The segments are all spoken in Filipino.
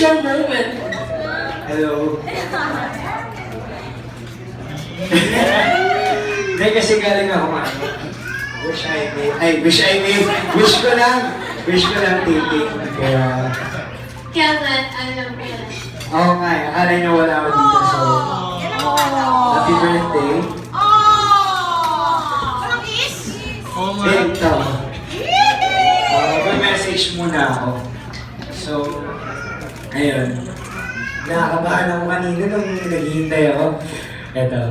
your moment. Hello. Hindi kasi galing ako wish I may. Wish ko lang titik. Kaya, Kevin, alam ko yan. oo nga eh, akala niyo wala ako dito. So, happy birthday. Oo nga. Ito. May message muna ako. So, ayun. Nakakabahan ako kanina nung naghihintay ako. Ito.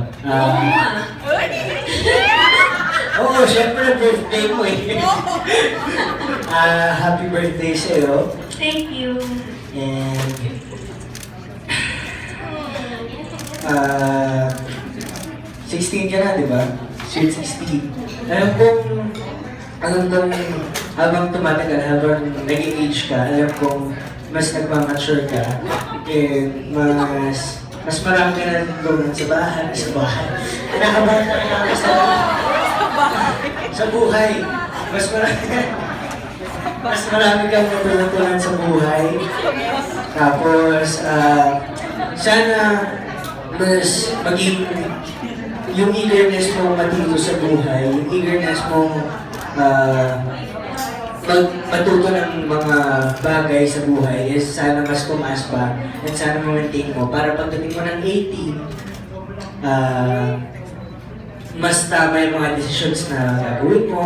Oo, syempre birthday mo eh. Happy birthday sa'yo. Thank you. And 16 ka na, di ba? Sweet 16. Alam kong habang tumatagal, habang nag-age ka, alam kong mas nagmamature ka, and mas marami ka na tulong sa bahay. Kinakabahan na ako sa buhay. Mas marami kang natulungan sa buhay. Tapos, sana mas maging yung eagerness mo matino sa buhay, yung eagerness mo matuto ng mga bagay sa buhay is sana mas tumaas pa at sana ma-maintain mo para pagdating mo ng 18, mas tama yung mga decisions na gagawin mo,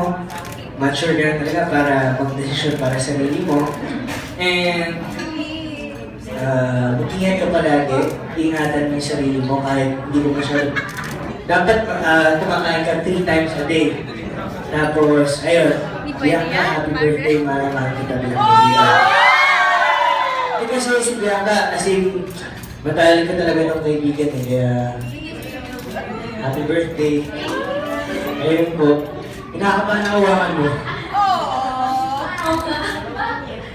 mature ka na talaga para mag-decision para sa sarili mo, and mag-ingat ka palagi, ingatan mo yung sarili mo kahit hindi mo masyado. Dapat kumakain ka 3 times a day. Tapos, ayun, Bianca, happy birthday, mahal kita bilang kaibigan. Hindi kasi si Bianca, kasi matagal ka talaga ng kaibigan eh, kaya happy birthday. Ayun po, kinakabahan na hawakan mo. Oo.